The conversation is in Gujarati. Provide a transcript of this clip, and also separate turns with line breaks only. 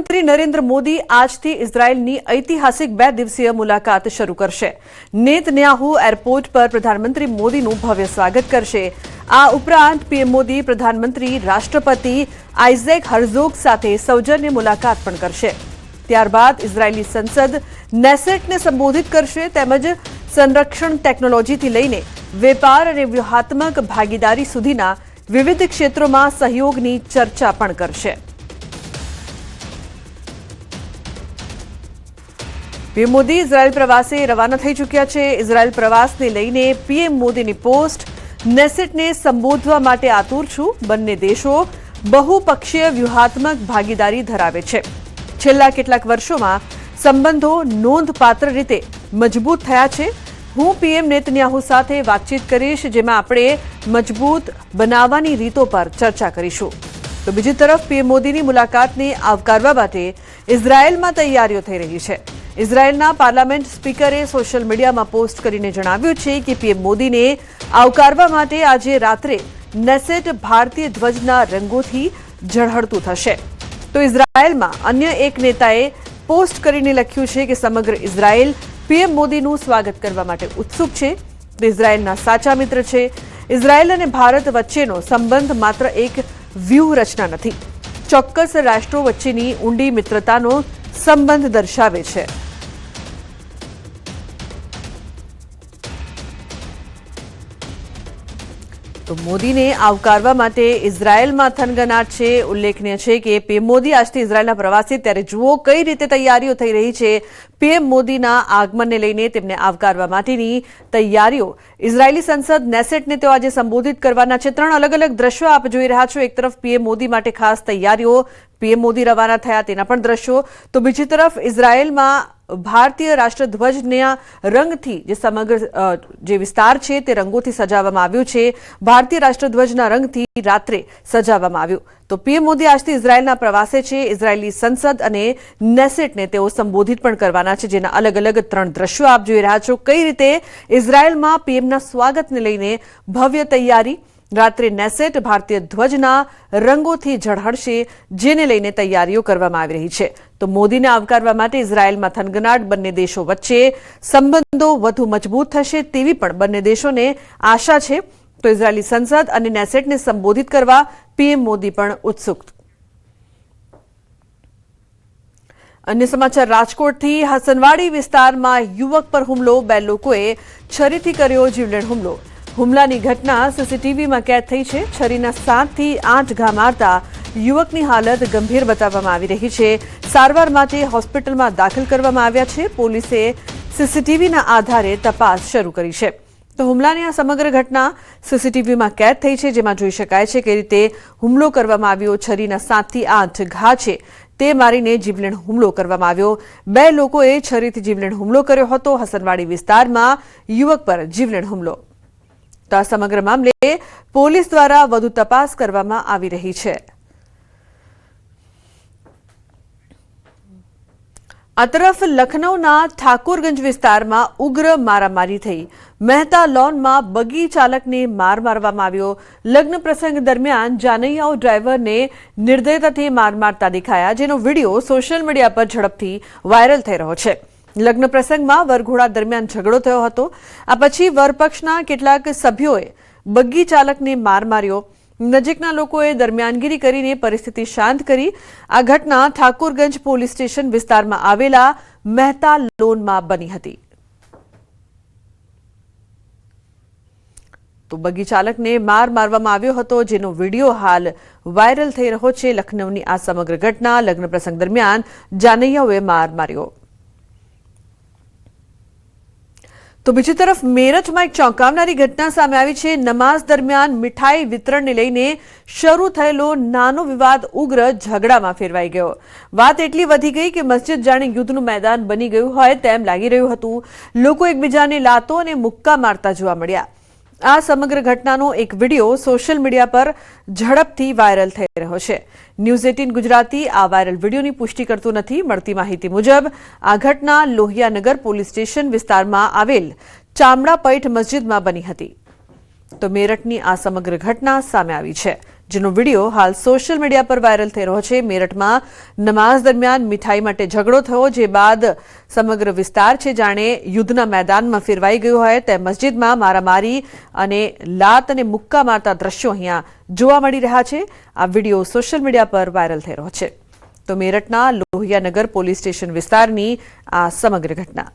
પ્રધાનમંત્રી નરેન્દ્ર મોદી આજથી ઇઝરાયેલની ઐતિહાસિક 2 દિવસીય મુલાકાત શરૂ કરશે। નેતન્યાહુ એરપોર્ટ પર પ્રધાનમંત્રી મોદીનું ભવ્ય સ્વાગત કરશે। આ ઉપરાંત પીએમ મોદી પ્રધાનમંત્રી રાષ્ટ્રપતિ આઇઝેક હર્ઝોગ સાથે સૌજન્ય મુલાકાત પણ કરશે। ત્યારબાદ ઇઝરાયેલી સંસદ નેસેટને સંબોધિત કરશે તેમજ સંરક્ષણ ટેકનોલોજીથી લઈને વેપાર અને વ્યૂહાત્મક ભાગીદારી સુધીના વિવિધ ક્ષેત્રોમાં સહયોગની ચર્ચા પણ કરશે। પીએમ મોદી ઇઝરાયેલ પ્રવાસે રવાના થઈ ચૂક્યા છે। ઇઝરાયેલ પ્રવાસને લઈને પીએમ મોદીની પોસ્ટ, નેસેટને સંબોધવા માટે આતુર છું। બંને દેશો બહુપક્ષીય વ્યૂહાત્મક ભાગીદારી ધરાવે છે। છેલ્લા કેટલાક વર્ષોમાં સંબંધો નોંધપાત્ર રીતે મજબૂત થયા છે। હું પીએમ નેતન્યાહુ સાથે વાતચીત કરીશ, જેમાં આપણે મજબૂત બનાવવાની રીતો પર ચર્ચા કરીશું। તો બીજી તરફ પીએમ મોદીની મુલાકાતને આવકારવા માટે ઇઝરાયેલમાં તૈયારીઓ થઈ રહી છે। ઇઝરાયેલના પાર્લામેન્ટ સ્પીકરે સોશિયલ મીડિયામાં પોસ્ટ કરીને જણાવ્યું છે કે પીએમ મોદીને આવકારવા માટે આજે રાત્રે નેસેટ ભારતીય ધ્વજના રંગોથી ઝળહળતું થશે। તો ઇઝરાયેલમાં અન્ય એક નેતાએ પોસ્ટ કરીને લખ્યું છે કે સમગ્ર ઇઝરાયેલ પીએમ મોદીનું સ્વાગત કરવા માટે ઉત્સુક છે। તે ઇઝરાયેલના સાચા મિત્ર છે। ઇઝરાયેલ અને ભારત વચ્ચેનો સંબંધ માત્ર એક વ્યૂહરચના નથી, ચોક્કસ રાષ્ટ્રો વચ્ચેની ઊંડી મિત્રતાનો સંબંધ દર્શાવે છે। તો મોદીને આવકારવા માટે ઇઝરાયેલમાં થનગનાટ છે। ઉલ્લેખનીય છે કે પીએમ મોદી આજથી ઇઝરાયેલના પ્રવાસે, ત્યારે જુઓ કઈ રીતે તૈયારીઓ થઈ રહી છે। પીએમ મોદીના આગમનને લઈને તેમને આવકારવા માટેની તૈયારીઓ। ઇઝરાયેલી સંસદ નેસેટને તેઓ આજે સંબોધિત કરવાના છે। 3 અલગ અલગ દ્રશ્યો આપ જોઈ રહ્યા છો। એક તરફ પીએમ મોદી માટે ખાસ તૈયારીઓ, પીએમ મોદી રવાના થયા તેના પણ દ્રશ્યો, તો બીજી તરફ ઇઝરાયેલમાં ભારતીય રાષ્ટ્રધ્વજના રંગથી જે સમગ્ર જે વિસ્તાર છે તે રંગોથી સજાવવામાં આવ્યું છે। ભારતીય રાષ્ટ્રધ્વજના રંગથી રાત્રે સજાવવામાં આવ્યું। તો પીએમ મોદી આજથી ઇઝરાયેલના પ્રવાસે છે। ઇઝરાયેલી સંસદ અને નેસેટને તેઓ સંબોધિત પણ કરવાના છે, જેના અલગ અલગ 3 દ્રશ્યો આપ જોઈ રહ્યા છો। કઈ રીતે ઇઝરાયેલમાં પીએમના સ્વાગતને લઈને ભવ્ય તૈયારી, રાત્રે નેસેટ ભારતીય ધ્વજના રંગોથી ઝળહળશે, જેને લઈને તૈયારીઓ કરવામાં આવી રહી છે। તો મોદીને આવકારવા માટે ઇઝરાયેલમાં થનગનાટ, બંને દેશો વચ્ચે સંબંધો વધુ મજબૂત થશે તેવી પણ બંને દેશોને આશા છે। તો ઇઝરાયેલી સંસદ અને નેસેટને સંબોધિત કરવા પીએમ મોદી પણ ઉત્સુક। અન્ય સમાચાર રાજકોટથી। હસનવાડી વિસ્તારમાં યુવક પર હુમલો, 2 લોકોએ છરીથી કર્યો જીવલેણ હુમલો। હુમલાની ઘટના સીસીટીવીમાં કેદ થઈ છે। છરીના 7 થી 8 ઘા મારતા યુવકની હાલત ગંભીર બતાવવામાં આવી રહી છે। સારવાર માટે હોસ્પિટલમાં દાખલ કરવામાં આવ્યા છે। પોલીસે સીસીટીવીના આધારે તપાસ શરૂ કરી છે। તો હુમલાની આ સમગ્ર ઘટના સીસીટીવીમાં કેદ થઈ છે, જેમાં જોઈ શકાય છે કે રીતે હુમલો કરવામાં આવ્યો। છરીના 7 થી 8 ઘા છે તે મારીને જીવલેણ હુમલો કરવામાં આવ્યો। 2 લોકોએ છરીથી જીવલેણ હુમલો કર્યો હતો। હસનવાડી વિસ્તારમાં યુવક પર જીવલેણ હુમલો। તો આ સમગ્ર મામલે પોલીસ દ્વારા વધુ તપાસ કરવામાં આવી રહી છે। આ તરફ લખનૌના ઠાકોરગંજ વિસ્તારમાં ઉગ્ર મારામારી થઈ। મહેતા લોનમાં બગી ચાલકને માર મારવામાં આવ્યો। લગ્ન પ્રસંગ દરમિયાન જાનૈયાઓ ડ્રાઈવરને નિર્દયતાથી માર મારતા દેખાયા, જેનો વિડીયો સોશિયલ મીડિયા પર ઝડપથી વાયરલ થઈ રહ્યો છે। લગ્ન પ્રસંગમાં વરઘોડા દરમિયાન ઝઘડો થયો હતો। આ પછી વરપક્ષના કેટલાક સભ્યોએ બગી ચાલકને માર માર્યો। નજીકના લોકોએ દરમિયાનગીરી કરીને પરિસ્થિતિ શાંત કરી। આ ઘટના ઠાકોરગંજ પોલીસ સ્ટેશન વિસ્તારમાં આવેલા મહેતા લોનમાં બની હતી। તો બગી ચાલકને માર મારવામાં આવ્યો હતો, જેનો વિડીયો હાલ વાયરલ થઈ રહ્યો છે। લખનૌની આ સમગ્ર ઘટના લગ્ન પ્રસંગ દરમિયાન જાનૈયાઓએ માર માર્યો। તો બીજી તરફ મેરઠમાં એક ચોંકાવનારી ઘટના સામે આવી છે। નમાઝ દરમિયાન મીઠાઈ વિતરણને લઈને શરૂ થયેલો નાનો વિવાદ ઉગ્ર ઝઘડામાં ફેરવાઈ ગયો। વાત એટલી વધી ગઈ કે મસ્જિદ જાણે યુદ્ધનું મેદાન બની ગયું હોય તેમ લાગી રહ્યું હતું। લોકો એકબીજાને લાતો અને મુક્કા મારતા જોવા મળ્યા। આ સમગ્ર ઘટનાનો એક વિડીયો સોશિયલ મીડિયા પર ઝડપથી વાયરલ થઈ રહ્યો છે। ન્યૂઝ 18 ગુજરાતી આ વાયરલ વિડીયોની પુષ્ટિ કરતું નથી। મળતી માહિતી મુજબ આ ઘટના લોહિયાનગર પોલીસ સ્ટેશન વિસ્તારમાં આવેલ ચામડાપૈઠ મસ્જિદમાં બની હતી। તો મેરઠની આ સમગ્ર ઘટના સામે આવી છે। જેનો વિડીયો હાલ સોશિયલ મીડિયા પર વાયરલ થઈ રહ્યો છે। મેરઠમાં નમાઝ દરમિયાન મીઠાઈ માટે ઝઘડો થયો, જે બાદ સમગ્ર વિસ્તાર છે જાણે યુદ્ધના મેદાનમાં ફેરવાઈ ગયો હોય તેમ મસ્જિદમાં મારામારી અને લાત અને મુક્કા મારતા દ્રશ્યો અહીંયા જોવા મળી રહ્યા છે। આ વિડીયો સોશિયલ મીડિયા પર વાયરલ થઈ રહ્યો છે। તો મેરઠના લોહિયાનગર પોલીસ સ્ટેશન વિસ્તારની આ સમગ્ર ઘટના।